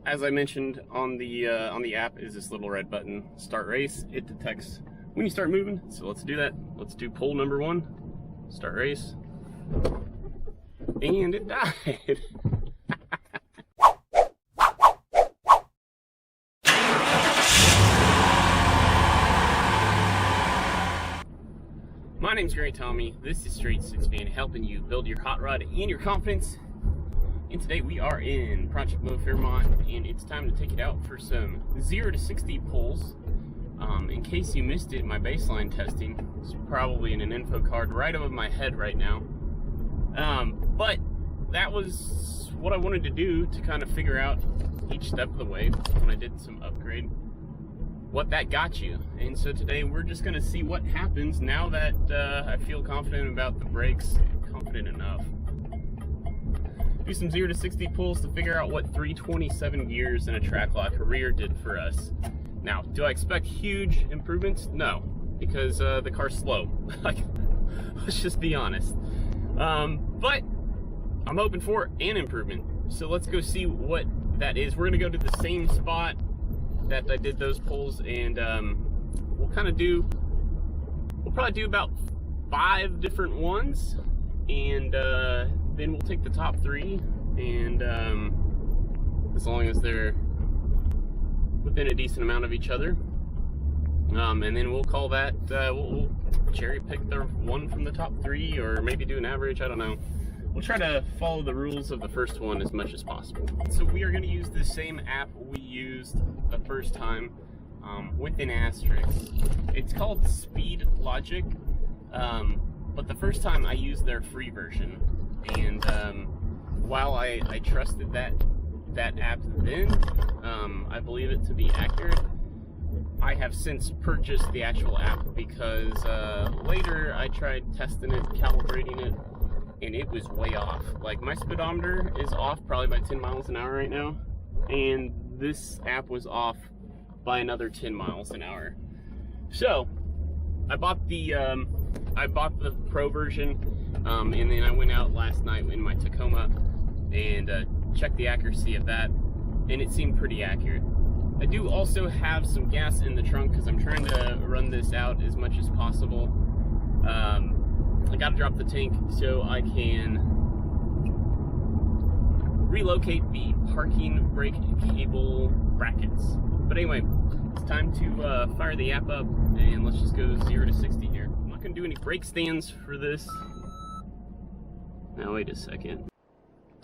as I mentioned on the app, is this little red button, start race. It detects when you start moving, so let's do that. Let's do poll number 1, start race, and it died. My name's Gary Tommy. This is Straight 6 Man, helping you build your hot rod and your confidence. And today we are in Project Mode Fairmont, and it's time to take it out for some 0 to 60 pulls. In case you missed it, my baseline testing is probably in an info card right above my head right now. But that was what I wanted to do to kind of figure out each step of the way when I did some upgrade, what that got you. And so today we're just going to see what happens now that I feel confident about the brakes, confident enough. Do some 0 to 60 pulls to figure out what 327 gears in a Trak-loc rear did for us. Now, do I expect huge improvements? No, because the car's slow. Let's just be honest. But I'm hoping for an improvement. So let's go see what that is. We're going to go to the same spot that I did those pulls, and we'll probably do about 5 different ones, and then we'll take the top 3, and as long as they're within a decent amount of each other, and then we'll call that, we'll cherry pick the one from the top 3, or maybe do an average, I don't know. We'll try to follow the rules of the first one as much as possible. So we are going to use the same app we used the first time, with an asterisk. It's called Speed Logic, but the first time I used their free version, and while I trusted that app then, I believe it to be accurate. I have since purchased the actual app because later I tried testing it, calibrating it, and it was way off. Like, my speedometer is off probably by 10 miles an hour right now, and this app was off by another 10 miles an hour. So I bought the pro version, and then I went out last night in my Tacoma and checked the accuracy of that, and it seemed pretty accurate. I do also have some gas in the trunk because I'm trying to run this out as much as possible. I gotta drop the tank so I can relocate the parking brake cable brackets. But anyway, it's time to fire the app up, and let's just go 0 to 60 here. I'm not gonna do any brake stands for this. Now wait a second.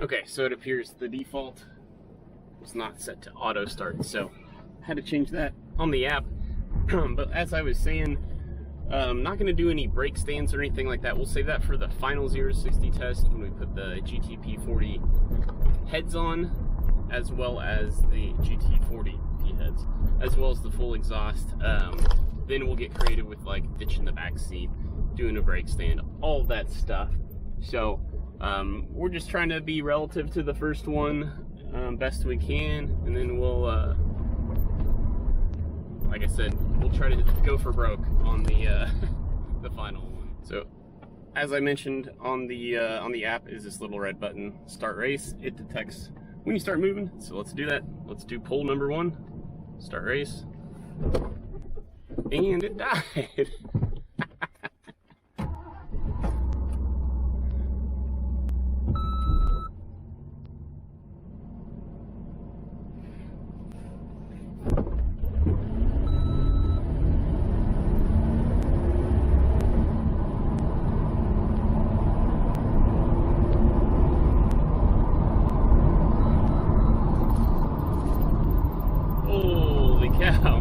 Okay, so it appears the default was not set to auto start, so I had to change that on the app. But as I was saying, I'm not going to do any brake stands or anything like that. We'll save that for the final 0 to 60 test when we put the GTP40 heads on, as well as the GT40P heads, as well as the full exhaust. Then we'll get creative with like ditching the back seat, doing a brake stand, all that stuff. So we're just trying to be relative to the first one best we can, and then we'll like I said, we'll try to go for broke on the final one. So, as I mentioned on the app, is this little red button, start race. It detects when you start moving. So let's do that. Let's do poll number 1, start race, and it died. Holy cow.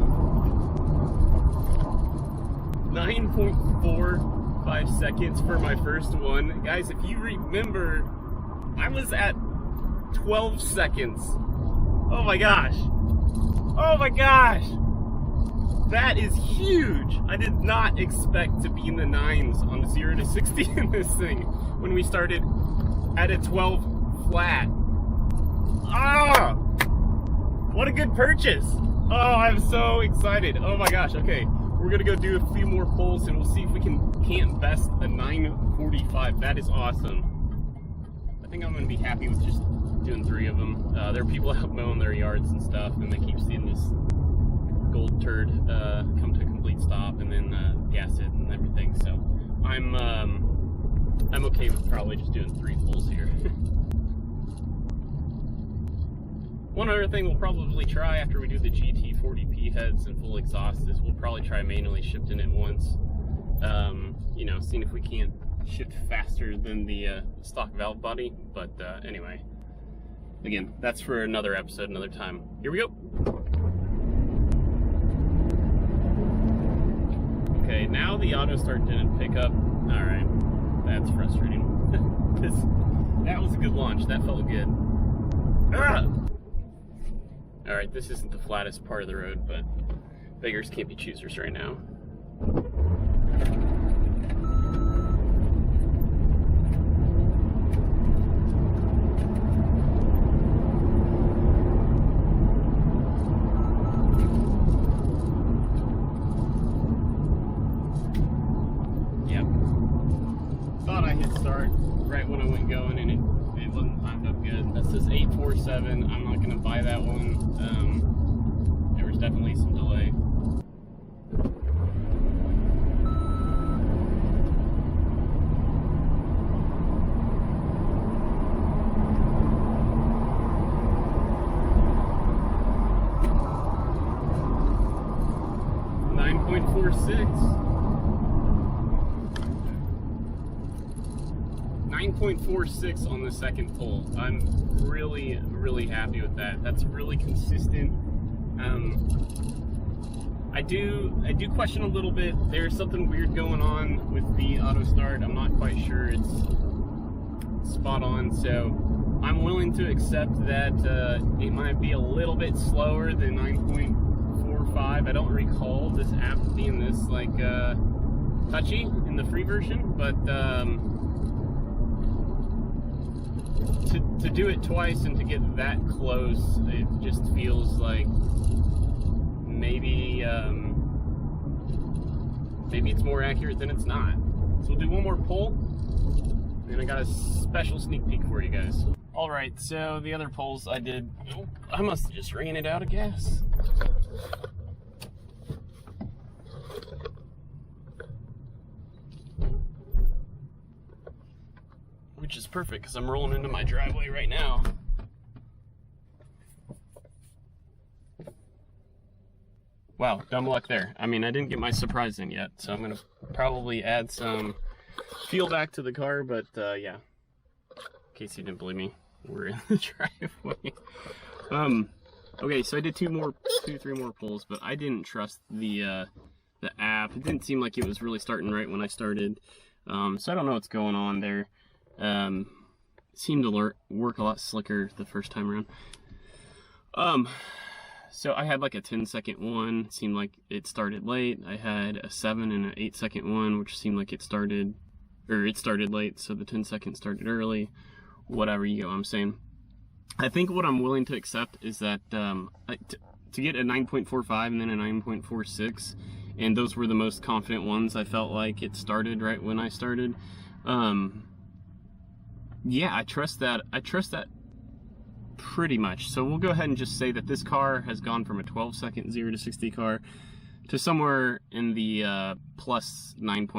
9.45 seconds for my first one. Guys, if you remember, I was at 12 seconds. Oh my gosh. Oh my gosh. That is huge. I did not expect to be in the 9s on 0 to 60 in this thing when we started at a 12 flat. Ah! What a good purchase. Oh, I'm so excited. Oh my gosh. Okay, we're gonna go do a few more pulls and we'll see if we can't best a 9:45. That is awesome. I think I'm gonna be happy with just doing 3 of them. There are people out mowing their yards and stuff, and they keep seeing this gold turd come to a complete stop and then gas it and everything. So I'm okay with probably just doing 3 pulls here. One other thing we'll probably try after we do the GT40P heads and full exhaust is we'll probably try manually shifting it once. You know, seeing if we can't shift faster than the stock valve body. But anyway, again, that's for another episode, another time. Here we go. Okay, now the auto start didn't pick up. All right, that's frustrating. That was a good launch. That felt good. Ah! All right, this isn't the flattest part of the road, but beggars can't be choosers right now. Yep. Thought I hit start right when I went going, and it wasn't timed up good. That says 847. I'm not gonna buy that one. There was definitely some delay. .46 on the second pull. I'm really happy with that. That's really consistent. I do question a little bit. There's something weird going on with the auto start. I'm not quite sure it's spot on, so I'm willing to accept that it might be a little bit slower than 9.45. I don't recall this app being this like touchy in the free version, but to do it twice and to get that close, it just feels like maybe maybe it's more accurate than it's not. So we'll do one more pull, and I got a special sneak peek for you guys. All right, so the other pulls I did, I must have just ran it out of gas. Which is perfect because I'm rolling into my driveway right now. Wow, dumb luck there. I mean, I didn't get my surprise in yet, so I'm gonna probably add some fuel back to the car, but yeah. In case you didn't believe me, we're in the driveway. Okay, so I did 3 more pulls, but I didn't trust the app. It didn't seem like it was really starting right when I started. So I don't know what's going on there. Seemed to work a lot slicker the first time around. So I had like a 10-second one, seemed like it started late. I had a 7 and an 8-second one, which seemed like it started late, so the 10-second started early. Whatever you go, I'm saying. I think what I'm willing to accept is that to get a 9.45 and then a 9.46, and those were the most confident ones. I felt like it started right when I started. Yeah, I trust that pretty much. So we'll go ahead and just say that this car has gone from a 12-second 0 to 60 car to somewhere in the plus 9.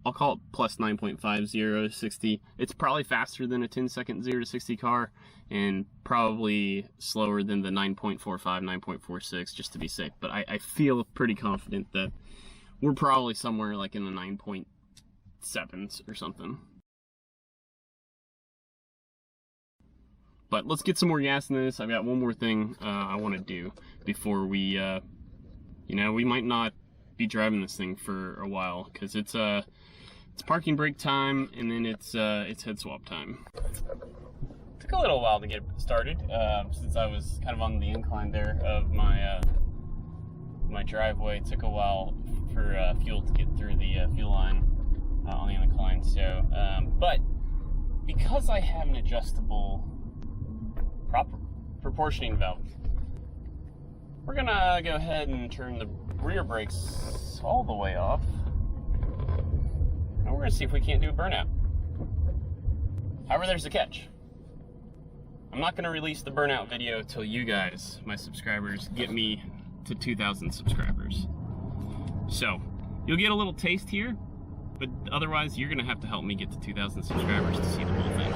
I'll call it plus 9.5 0 to 60. It's probably faster than a 10-second 0 to 60 car, and probably slower than the 9.45, 9.46, just to be safe. But I feel pretty confident that we're probably somewhere like in the 9.7s or something. But let's get some more gas in this. I've got one more thing I want to do before we, you know, we might not be driving this thing for a while, because it's parking brake time, and then it's head swap time. Took a little while to get started, since I was kind of on the incline there of my my driveway. It took a while for fuel to get through the fuel line on the incline. So, but because I have an adjustable proportioning valve, we're gonna go ahead and turn the rear brakes all the way off, and we're gonna see if we can't do a burnout. However, there's a catch. I'm not going to release the Burnout video till you guys, my subscribers, get me to 2,000 subscribers. So, you'll get a little taste here, but otherwise you're going to have to help me get to 2,000 subscribers to see the whole thing.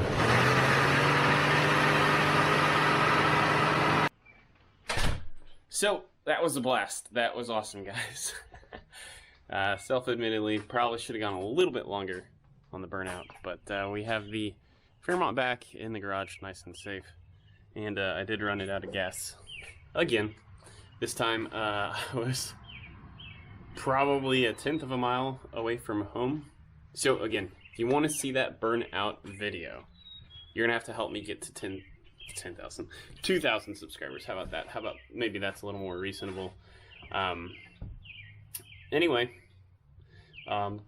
So, that was a blast. That was awesome, guys. Self-admittedly, probably should have gone a little bit longer on the Burnout, but we have the Fairmont back in the garage, nice and safe. And I did run it out of gas again. This time I was probably a 1/10 of a mile away from home. So again, if you want to see that Burnout video, you're gonna have to help me get to 2,000 subscribers. How about that? How about maybe that's a little more reasonable? Anyway,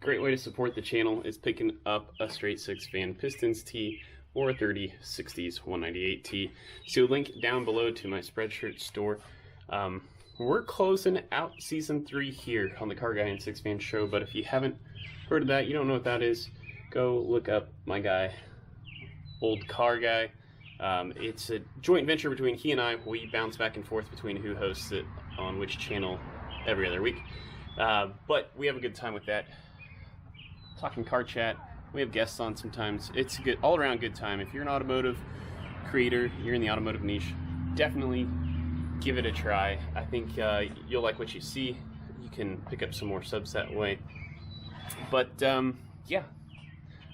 great way to support the channel is picking up a straight 6 fan Pistons tee or a 30/60s 198 tee. So link down below to my Spreadshirt store. We're closing out season 3 here on the Car Guy and 6 Fan Show, but if you haven't heard of that, you don't know what that is, go look up my guy, Old Car Guy. It's a joint venture between he and I. We bounce back and forth between who hosts it on which channel every other week. But we have a good time with that. Talking car chat. We have guests on sometimes. It's a good, all-around good time. If you're an automotive creator, you're in the automotive niche, definitely give it a try. I think you'll like what you see. You can pick up some more subs that way. But yeah,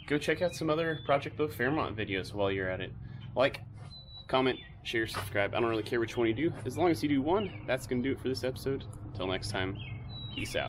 go check out some other Project Bow Fairmont videos while you're at it. Like, comment, share, subscribe. I don't really care which one you do. As long as you do one, that's going to do it for this episode. Until next time, peace out.